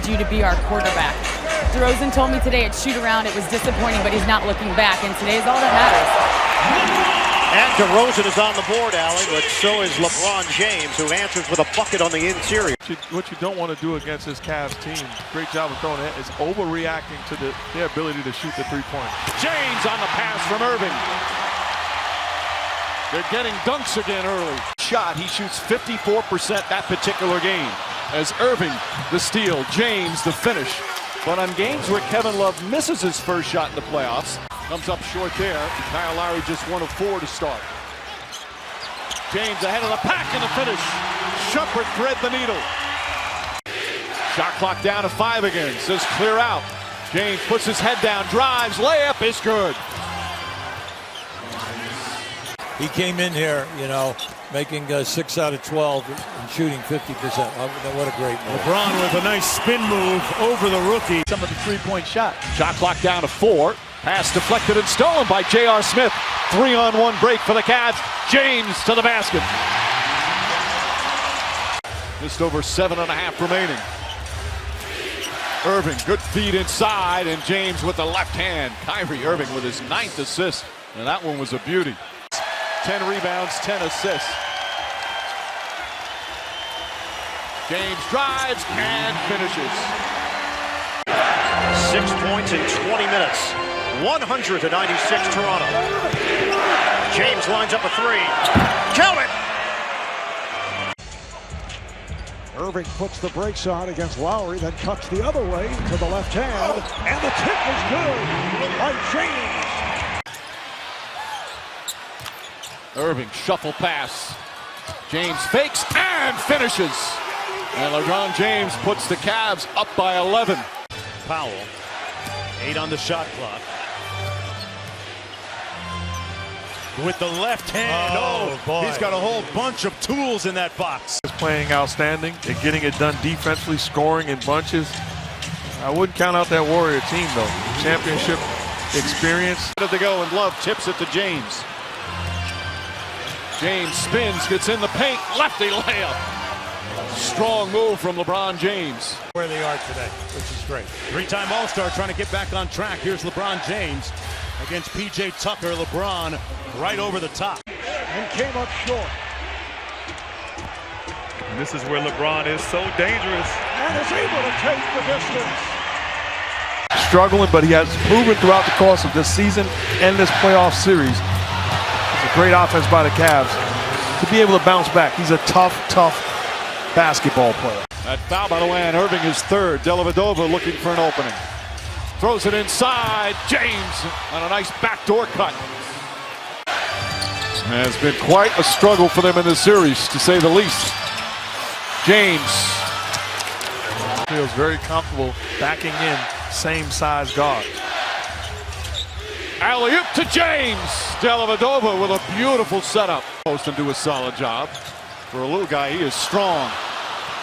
need you to be our quarterback. DeRozan told me today at shoot-around it was disappointing, but he's not looking back, and today is all that matters. And DeRozan is on the board, Allen, but so is LeBron James, who answers with a bucket on the interior. What you don't want to do against this Cavs team, great job of throwing it, is overreacting to their ability to shoot the three-point. James on the pass from Irving. They're getting dunks again early. Shot, he shoots 54% that particular game. As Irving, the steal, James, the finish. But on games where Kevin Love misses his first shot in the playoffs, comes up short there. Kyle Lowry just 1 of 4 to start. James ahead of the pack in the finish. Shumpert thread the needle. Shot clock down to 5 again. Says clear out. James puts his head down, drives, layup is good. He came in here, you know, making 6 out of 12 and shooting 50%. What a great move. LeBron with a nice spin move over the rookie. Some of the three-point shot. Shot clock down to 4. Pass deflected and stolen by J.R. Smith. 3-on-1 break for the Cavs. James to the basket. Just over 7.5 remaining. Irving, good feed inside, and James with the left hand. Kyrie Irving with his 9th assist, and that one was a beauty. 10 rebounds, 10 assists. James drives and finishes. 6 points in 20 minutes. 100-96 Toronto. James lines up a 3. Count it! Irving puts the brakes on against Lowry, then cuts the other way to the left hand, and the tip is good by James. Irving, shuffle pass. James fakes and finishes. And LeBron James puts the Cavs up by 11. Powell, 8 on the shot clock. With the left hand, boy. He's got a whole bunch of tools in that box. He's playing outstanding and getting it done defensively, scoring in bunches. I wouldn't count out that Warrior team, though. Championship experience. To go, and Love tips it to James. James spins, gets in the paint, lefty layup. Strong move from LeBron James. Where they are today, which is great. 3-time All-Star trying to get back on track. Here's LeBron James against P.J. Tucker. LeBron right over the top. And came up short. And this is where LeBron is so dangerous. And is able to take the distance. Struggling, but he has proven throughout the course of this season and this playoff series. It's a great offense by the Cavs to be able to bounce back. He's a tough basketball player. That foul, by the way, on Irving is 3rd. Dellavedova looking for an opening. Throws it inside. James on a nice backdoor cut. Has been quite a struggle for them in this series, to say the least. James feels very comfortable backing in same size guard. Alley-oop to James. Dellavedova with a beautiful setup. Post and do a solid job. For a little guy, he is strong.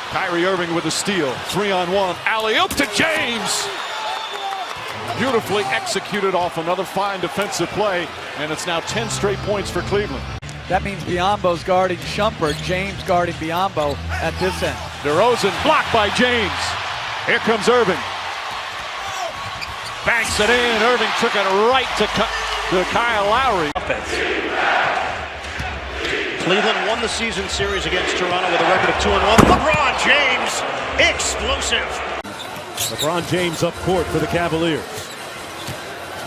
Kyrie Irving with a steal. 3-on-1. Alley-oop to James. Beautifully executed off another fine defensive play, and it's now 10 straight points for Cleveland. That means Biyombo's guarding Shumpert, James guarding Biyombo at this end. DeRozan blocked by James. Here comes Irving. Banks it in. Irving took it right to Kyle Lowry. Cleveland won the season series against Toronto with a record of 2-1. LeBron James, explosive. LeBron James up court for the Cavaliers.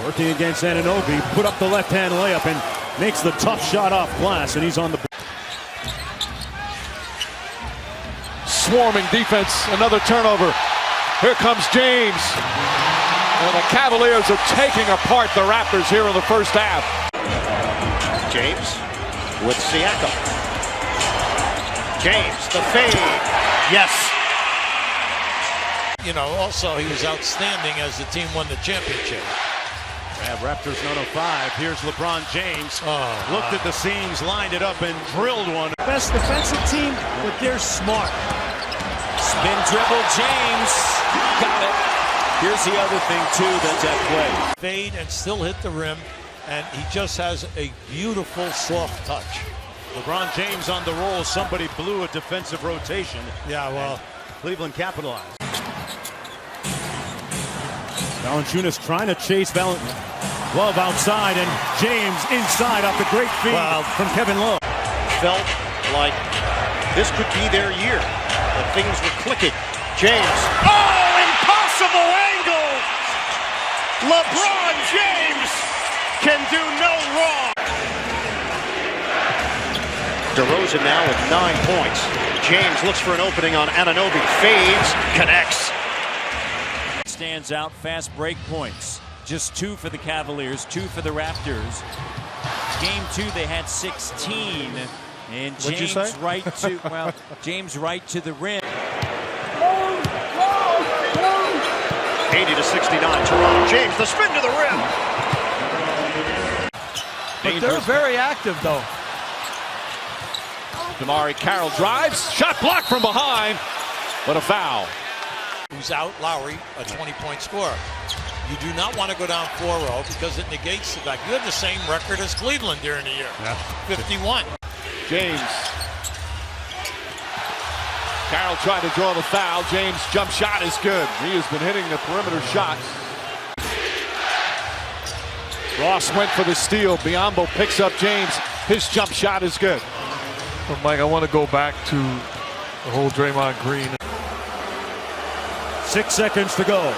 Working against Anunoby, put up the left-hand layup and makes the tough shot off glass, and he's on the... Swarming defense, another turnover. Here comes James. And the Cavaliers are taking apart the Raptors here in the first half. James with Siakam. James, the fade. Yes. You know, also he was outstanding as the team won the championship. Raptors 905. Here's LeBron James. Looked at the seams, lined it up, and drilled one. Best defensive team, but they're smart. Spin dribble, James. Got it. Here's the other thing, too, that's at play. Fade and still hit the rim, and he just has a beautiful soft touch. LeBron James on the roll. Somebody blew a defensive rotation. Yeah, well, Cleveland capitalized. Valanciunas trying to chase Love outside, and James inside off the great feed from Kevin Love. Felt like this could be their year, but things were clicking. James. Oh, impossible angle! LeBron James can do no wrong. DeRozan now with 9 points. James looks for an opening on Anunoby. Fades, connects. Stands out, fast break points. Just 2 for the Cavaliers, 2 for the Raptors. Game 2, they had 16. And James right to, James right to the rim. 80-69, Toronto. James, the spin to the rim. But they're very active, though. Damari Carroll drives, shot blocked from behind, but a foul. Who's out? Lowry, a 20-point scorer. You do not want to go down 4-0 because it negates the fact you have the same record as Cleveland during the year. 51. James. Carroll tried to draw the foul. James' jump shot is good. He has been hitting the perimeter shots. Ross went for the steal. Biyombo picks up James. His jump shot is good. Well, Mike, I want to go back to the whole Draymond Green. 6 seconds to go.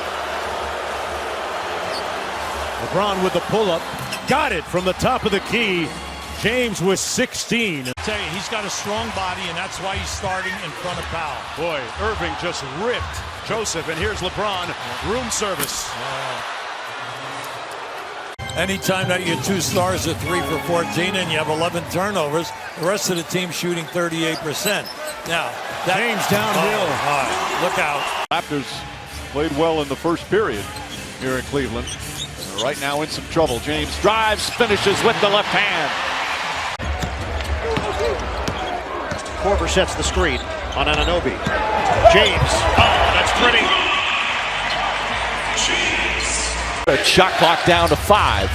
LeBron with the pull-up. Got it from the top of the key. James with 16. I tell you, he's got a strong body, and that's why he's starting in front of Powell. Boy, Irving just ripped Joseph, and here's LeBron. Room service. Anytime that your 2 stars are 3 for 14 and you have 11 turnovers, the rest of the team shooting 38%. Now, James downhill. Look out. Raptors played well in the first period here in Cleveland. They're right now in some trouble. James drives, finishes with the left hand. Korver sets the screen on Anunoby. James. Oh, that's pretty. Shot clock down to 5.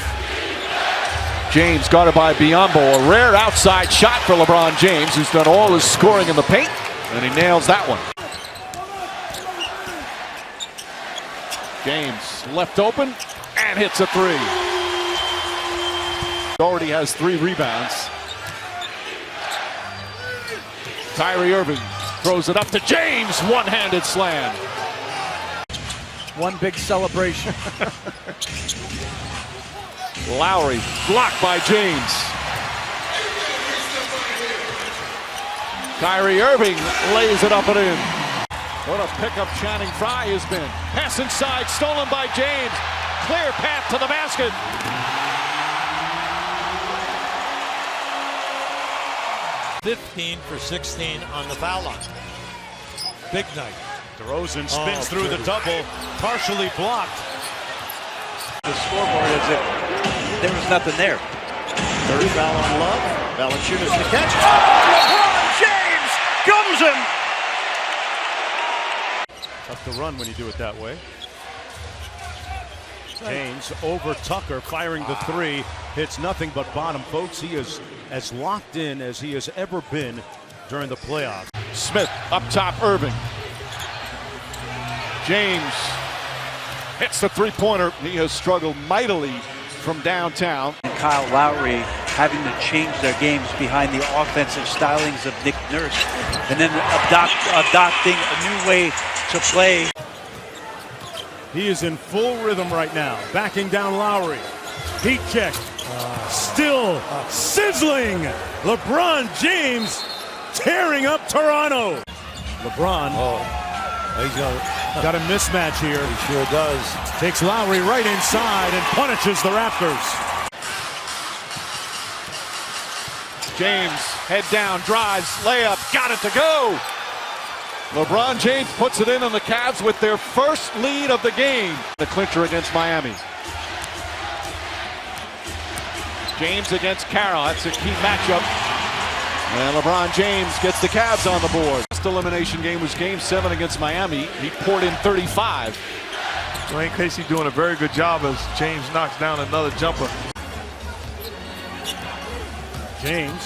James guarded by Biyombo. A rare outside shot for LeBron James, who's done all his scoring in the paint, and he nails that one. James left open and hits a 3. Already has 3 rebounds. Kyrie Irving throws it up to James. One-handed slam. One big celebration. Lowry blocked by James. Kyrie Irving lays it up and in. What a pickup Channing Frye has been. Pass inside, stolen by James. Clear path to the basket. $15 for 16 on the foul line. Big night. DeRozan spins through the double, partially blocked. The scoreboard as if there was nothing there. Third foul on Love. Valanciunas to catch. LeBron James gums him. Tough to run when you do it that way. James over Tucker, firing the 3. Hits nothing but bottom, folks. He is as locked in as he has ever been during the playoffs. Smith up top, Irving. James hits the 3-pointer. He has struggled mightily from downtown. And Kyle Lowry having to change their games behind the offensive stylings of Nick Nurse, and then adopting a new way to play. He is in full rhythm right now. Backing down Lowry. Heat check. Still sizzling. LeBron James tearing up Toronto. LeBron got a mismatch here. He sure does. Takes Lowry right inside and punishes the Raptors. James head down, drives, layup, got it to go. LeBron James puts it in on the Cavs with their first lead of the game. The clincher against Miami. James against Carroll. That's a key matchup. And LeBron James gets the Cavs on the board. This elimination game was Game 7 against Miami. He poured in 35. Dwayne Casey doing a very good job as James knocks down another jumper. James.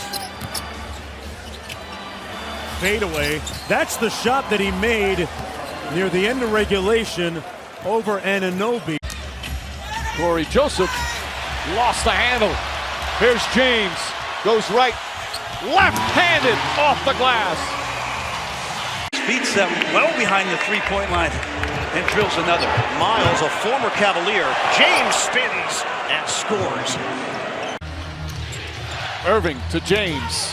Fadeaway. That's the shot that he made near the end of regulation over Anunoby. Corey Joseph lost the handle. Here's James. Goes right. Left-handed off the glass. Beats them well behind the three-point line and drills another. Miles, a former Cavalier. James spins and scores. Irving to James.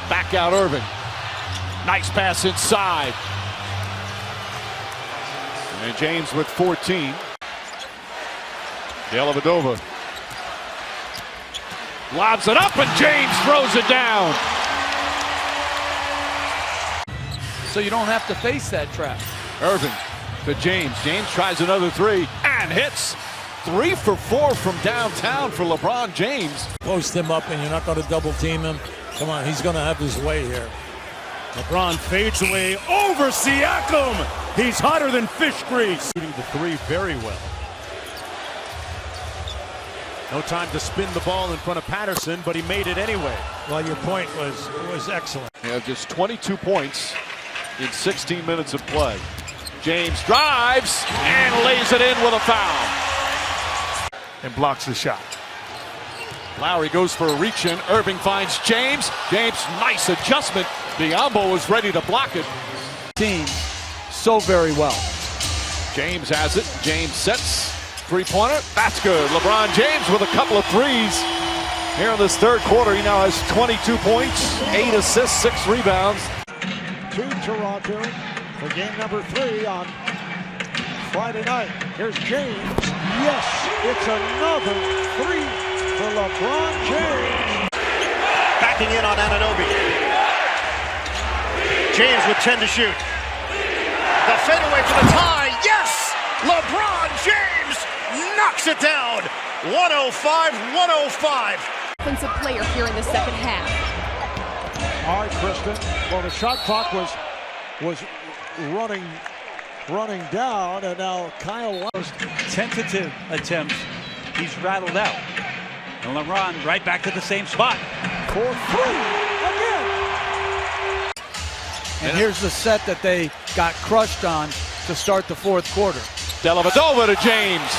Back out Irving. Nice pass inside. And James with 14. Dellavedova lobs it up and James throws it down. So you don't have to face that trap. Irving to James. James tries another three and hits. 3 for 4 from downtown for LeBron James. Post him up and you're not going to double team him. Come on, he's going to have his way here. LeBron fades away over Siakam. He's hotter than fish grease. Shooting the three very well. No time to spin the ball in front of Patterson, but he made it anyway. Well, your point was excellent. They have just 22 points in 16 minutes of play. James drives and lays it in with a foul. And blocks the shot. Lowry goes for a reach in. Irving finds James. James, nice adjustment. Biombo was ready to block it. Team so very well. James has it. James sets. Three-pointer. That's good. LeBron James with a couple of threes. Here in this third quarter, he now has 22 points, 8 assists, 6 rebounds. To Toronto for game number 3 on Friday night. Here's James. Yes, it's another 3 for LeBron James. Backing in on Anunoby. James with 10 to shoot. The fadeaway for the tie. Yes! LeBron James knocks it down. 105-105. Offensive player here in the second half. All right, Kristen. Well, the shot clock was running down, and now Kyle was tentative attempts. He's rattled out. And LeBron right back to the same spot. For 3 again. And here's the set that they got crushed on to start the fourth quarter. Dellavedova to James.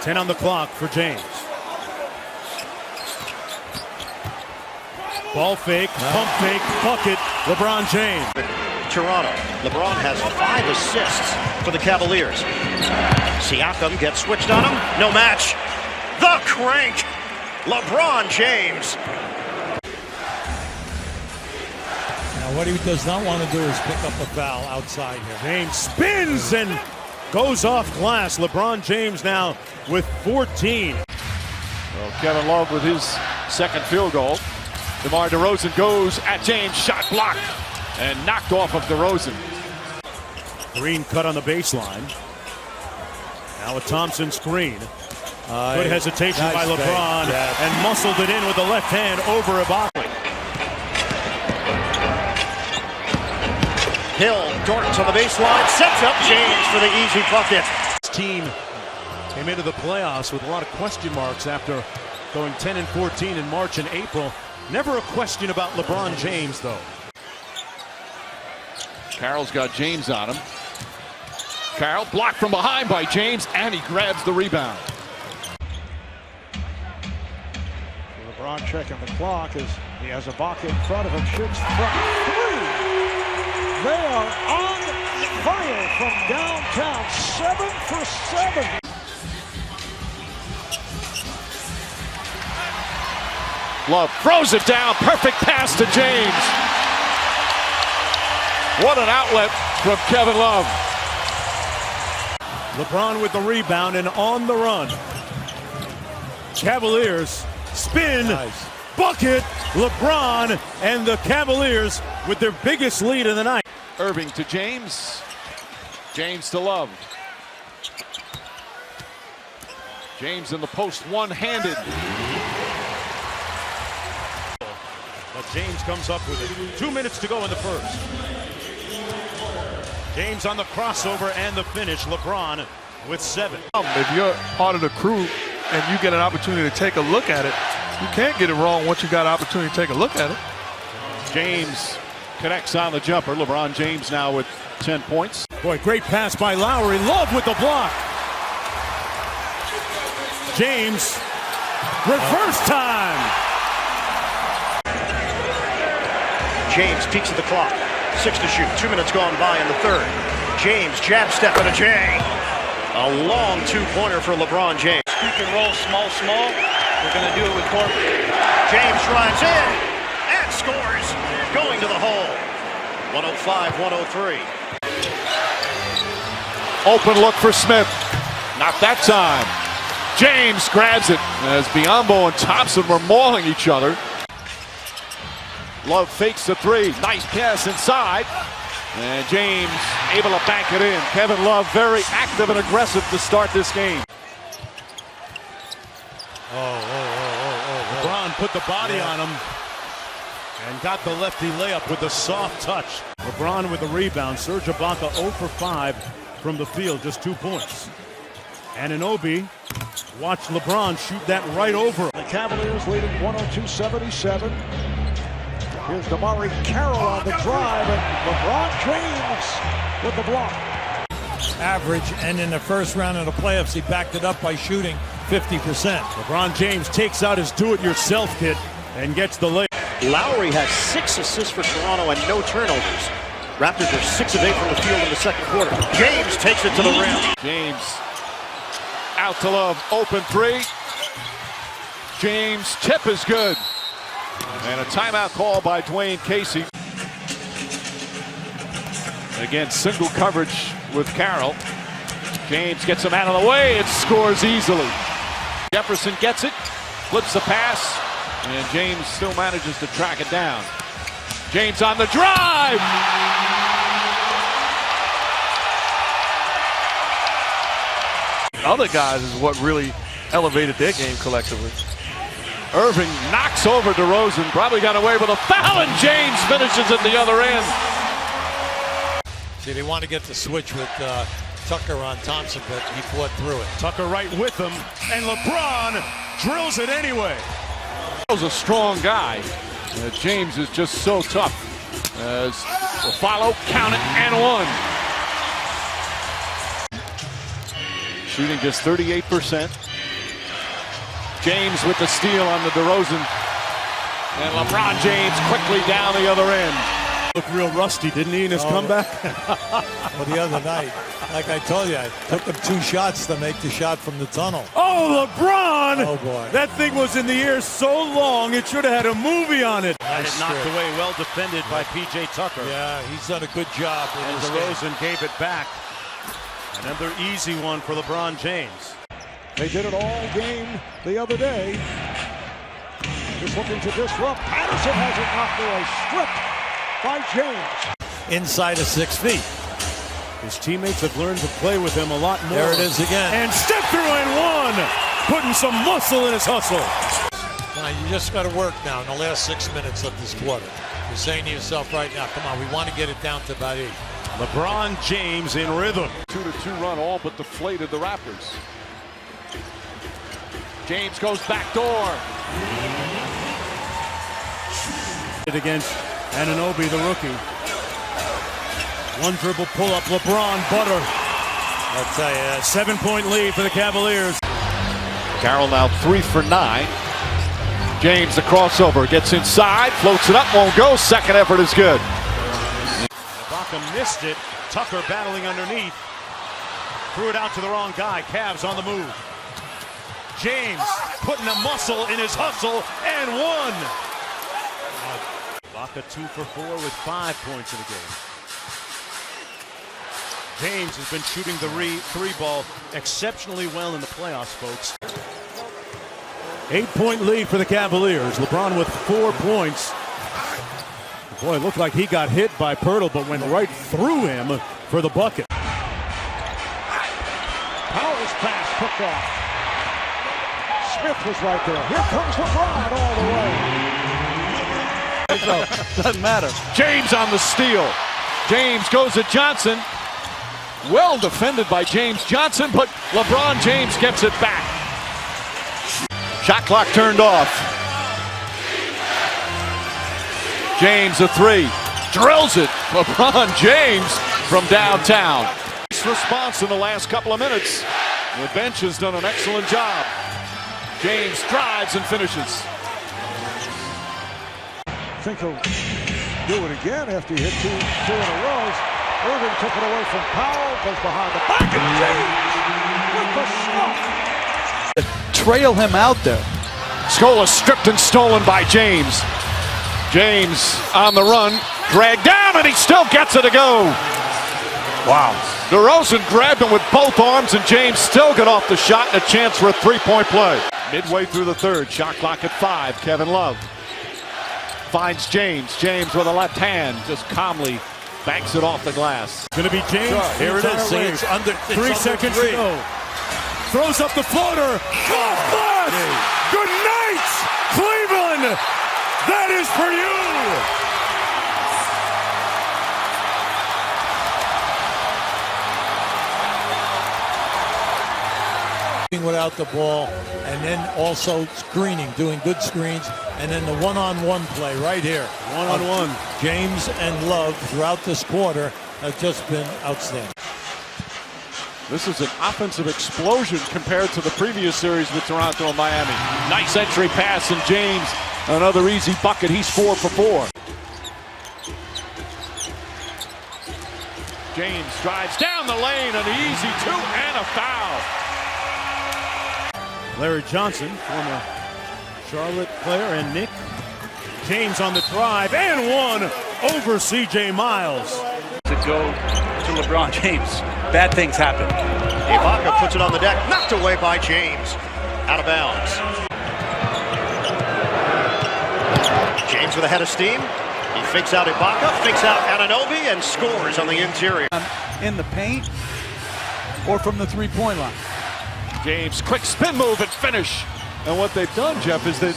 10 on the clock for James. Ball fake, pump fake, bucket, LeBron James. Toronto. LeBron has 5 assists for the Cavaliers. Siakam gets switched on him. No match. The crank. LeBron James. Now what he does not want to do is pick up a foul outside here. James spins and goes off glass. LeBron James now with 14. Well, Kevin Love with his second field goal. DeMar DeRozan goes at James, shot blocked and knocked off of DeRozan. Green cut on the baseline. Now a Thompson screen. Good hesitation by LeBron and muscled it in with the left hand over Ibaka. Hill, Dort to the baseline, sets up James for the easy bucket. This team came into the playoffs with a lot of question marks after going 10-14 in March and April. Never a question about LeBron James, though. Carroll's got James on him. Carroll blocked from behind by James, and he grabs the rebound. LeBron checking the clock as he has Ibaka in front of him. Shoots from 3. They are on fire from downtown. 7 for 7. Love throws it down. Perfect pass to James. What an outlet from Kevin Love. LeBron with the rebound and on the run. Cavaliers spin, bucket, LeBron, and the Cavaliers with their biggest lead of the night. Irving to James. James to Love. James in the post, one-handed. But James comes up with it. 2 minutes to go in the first. James on the crossover and the finish. LeBron with 7. If you're part of the crew and you get an opportunity to take a look at it, you can't get it wrong once you got an opportunity to take a look at it. James connects on the jumper. LeBron James now with 10 points. Boy, great pass by Lowry. Love with the block. James, reverse time. James peeks at the clock. 6 to shoot. 2 minutes gone by in the third. James jab step at a J. A long two-pointer for LeBron James. Scoop and roll, small. We're going to do it with Corbin. James drives in and scores. Going to the hole. 105-103. Open look for Smith. Not that time. James grabs it as Biyombo and Thompson were mauling each other. Love fakes the three. Nice pass inside. And James able to bank it in. Kevin Love very active and aggressive to start this game. LeBron put the body on him and got the lefty layup with the soft touch. LeBron with the rebound. Serge Ibaka 0 for 5 from the field, just 2 points. Anunoby, watch LeBron shoot that right over him. The Cavaliers leading 102-77. Here's DeMarre Carroll on the drive, and LeBron James with the block. Average, and in the first round of the playoffs, he backed it up by shooting 50%. LeBron James takes out his do-it-yourself kit and gets the layup. Lowry has 6 assists for Toronto and no turnovers. Raptors are 6 of 8 from the field in the second quarter. James takes it to the rim. James out to Love. Open three. James tip is good. And a timeout call by Dwayne Casey. Again, single coverage with Carroll. James gets him out of the way and scores easily. Jefferson gets it, flips the pass, and James still manages to track it down. James on the drive! Other guys is what really elevated their game collectively. Irving knocks over DeRozan, probably got away with a foul, and James finishes at the other end. See, they want to get the switch with Tucker on Thompson, but he fought through it. Tucker right with him, and LeBron drills it anyway. That was a strong guy. James is just so tough. As the follow, count it, and one. Shooting just 38%. James with the steal on the DeRozan. And LeBron James quickly down the other end. Looked real rusty, didn't he, in his comeback? Well, the other night, like I told you, I took him 2 shots to make the shot from the tunnel. Oh, LeBron! Oh, boy. That thing was in the air so long, it should have had a movie on it. Nice And it knocked strip. away, well defended by P.J. Tucker. Yeah, he's done a good job. And DeRozan gave it back. Another easy one for LeBron James. They did it all game the other day. Just looking to disrupt. Patterson has it knocked away. Stripped by James. Inside of 6 feet. His teammates have learned to play with him a lot more. There it is again. And step through and one. Putting some muscle in his hustle. Now, you just got to work now in the last 6 minutes of this quarter. You're saying to yourself right now, come on, we want to get it down to about 8. LeBron James in rhythm. 2-2 run all but deflated the Raptors. James goes back door. Against Anunoby, the rookie. One dribble pull-up, LeBron, butter. I'll tell you, 7-point lead for the Cavaliers. Carroll now 3 for 9. James, the crossover, gets inside, floats it up, won't go. Second effort is good. Ibaka missed it. Tucker battling underneath. Threw it out to the wrong guy. Cavs on the move. James putting a muscle in his hustle and one. Ibaka 2 for 4 with 5 points in the game. James has been shooting the three ball exceptionally well in the playoffs, folks. 8-point lead for the Cavaliers. LeBron with 4 points. Boy, it looked like he got hit by Pirtle, but went right through him for the bucket. Powell's pass picked off. Smith was right there. Here comes LeBron all the way. Doesn't matter. James on the steal. James goes at Johnson. Well defended by James Johnson, but LeBron James gets it back. Shot clock turned off. James a 3. drills it. LeBron James from downtown. Response in the last couple of minutes. The bench has done an excellent job. James drives and finishes. I think he'll do it again after he hit two in a row. Irving took it away from Powell, goes behind the back, and James with the stop. Trail him out there. Scola stripped and stolen by James. James on the run, dragged down, and he still gets it to go. Wow. DeRozan grabbed him with both arms, and James still got off the shot and a chance for a three-point play. Midway through the third, shot clock at 5. Kevin Love finds James. James with a left hand, just calmly banks it off the glass. Going to be James. Here it is. See, it's under 3 seconds to go. Throws up the floater. Good blast! Good night, Cleveland! That is for you! Without the ball, and then also screening, doing good screens, and then the one-on-one play right here. One-on-one. James and Love throughout this quarter have just been outstanding. This is an offensive explosion compared to the previous series with Toronto and Miami. Nice entry pass, and James, another easy bucket. He's 4 for 4. James drives down the lane, an easy 2 and a foul. Larry Johnson, former Charlotte player, and Nick. James on the drive, and one over C.J. Miles. To go to LeBron James. Bad things happen. Ibaka puts it on the deck, knocked away by James. Out of bounds. James with a head of steam. He fakes out Ibaka, fakes out Anunoby, and scores on the interior. In the paint or from the three-point line. James, quick spin move and finish. And what they've done, Jeff, is that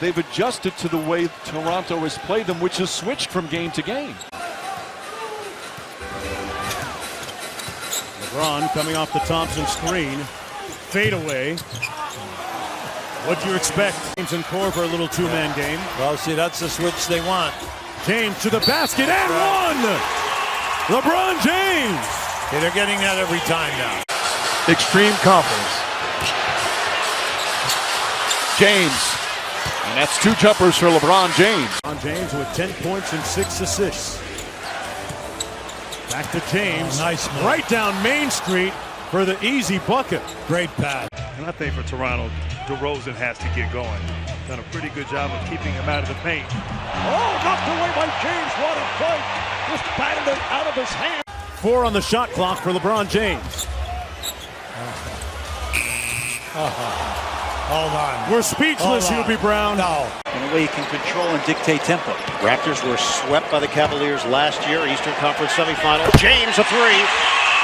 they've adjusted to the way Toronto has played them, which has switched from game to game. LeBron coming off the Thompson screen. Fade away. What'd you expect? James and Korver, a little two-man game. Well, see, that's the switch they want. James to the basket and one! LeBron James! Okay, they're getting that every time now. Extreme confidence. James, and that's 2 jumpers for LeBron James. LeBron James with 10 points and 6 assists. Back to James. Nice move. Right down Main Street for the easy bucket. Great pass. And I think for Toronto, DeRozan has to get going. Done a pretty good job of keeping him out of the paint. Oh, knocked away by James. What a play. Just batted it out of his hand. 4 on the shot clock for LeBron James. Hold on. We're speechless, Hubie Brown. No. In a way he can control and dictate tempo. Raptors were swept by the Cavaliers last year, Eastern Conference semifinal. James a 3.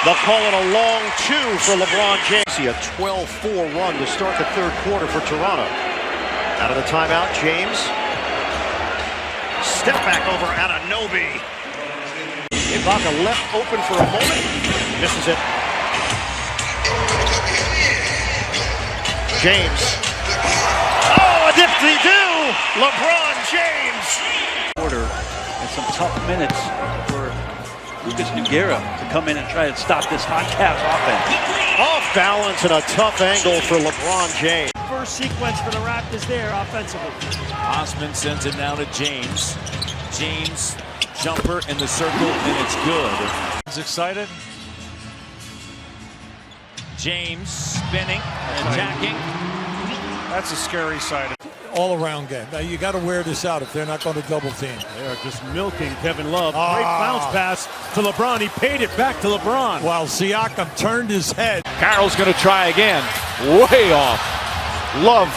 They'll call it a long 2 for LeBron James. See a 12-4 run to start the third quarter for Toronto. Out of the timeout, James. Step back over Anunoby. Ibaka left open for a moment. Misses it. James. Oh, a dip-de-doo! LeBron James! Quarter and some tough minutes for Lucas Nogueira to come in and try to stop this hot Cavs offense. Off balance and a tough angle for LeBron James. First sequence for the Raptors there offensively. Osman sends it now to James. James, jumper in the circle, and it's good. He's excited. James spinning, attacking. That's a scary side. All-around game. Now, you got to wear this out if they're not going to double team. They are just milking Kevin Love. Great bounce pass to LeBron. He paid it back to LeBron. While Siakam turned his head. Carroll's going to try again. Way off. Love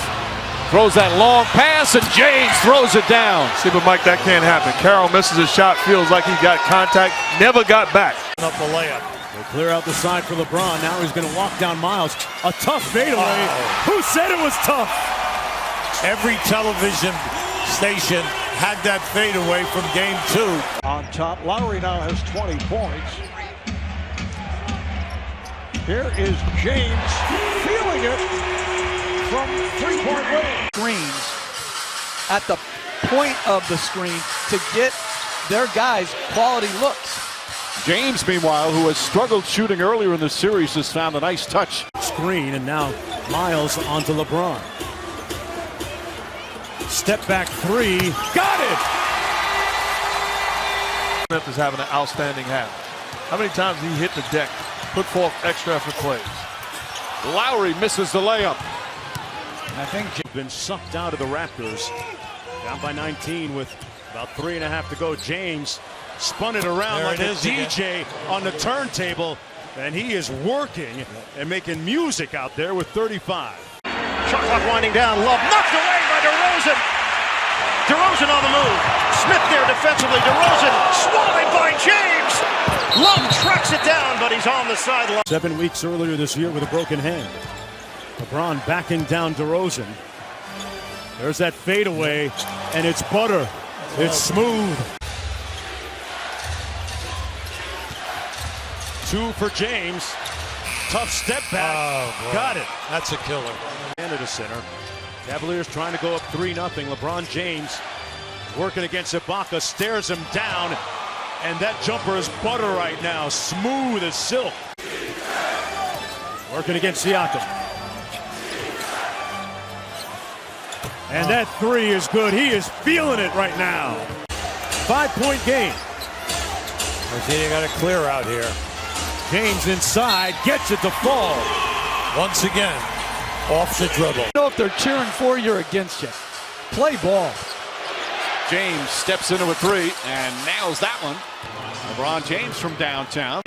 throws that long pass, and James throws it down. See, but Mike, that can't happen. Carroll misses his shot, feels like he got contact, never got back. Up the layup. They clear out the side for LeBron. Now he's going to walk down Miles. A tough fadeaway. Who said it was tough? Every television station had that fadeaway from game 2. On top, Lowry now has 20 points. Here is James feeling it from three-point range. Screens at the point of the screen to get their guys quality looks. James, meanwhile, who has struggled shooting earlier in the series, has found a nice touch. Screen, and now Miles onto LeBron. Step back three. Got it! Smith is having an outstanding half. How many times did he hit the deck, put forth extra effort plays? Lowry misses the layup. I think been sucked out of the Raptors. Down by 19 with about 3.5 to go. James spun it around there like it a is DJ again on the turntable, and he is working and making music out there with 35. Shot clock winding down. Love knocked away by DeRozan. DeRozan on the move. Smith there defensively. DeRozan swallowed by James. Love tracks it down, but he's on the sideline. 7 weeks earlier this year with a broken hand. LeBron backing down DeRozan. There's that fadeaway, and it's butter. It's smooth. 2 for James. Tough step back. Oh, got it. That's a killer. Canada center. Cavaliers trying to go up 3-0. LeBron James working against Ibaka, stares him down, and that jumper is butter right now, smooth as silk. Working against Siakam. And that three is good. He is feeling it right now. 5-point game. Virginia got a clear out here. James inside, gets it to fall. Once again, off the dribble. You know if they're cheering for you or against you. Play ball. James steps into a three and nails that one. LeBron James from downtown.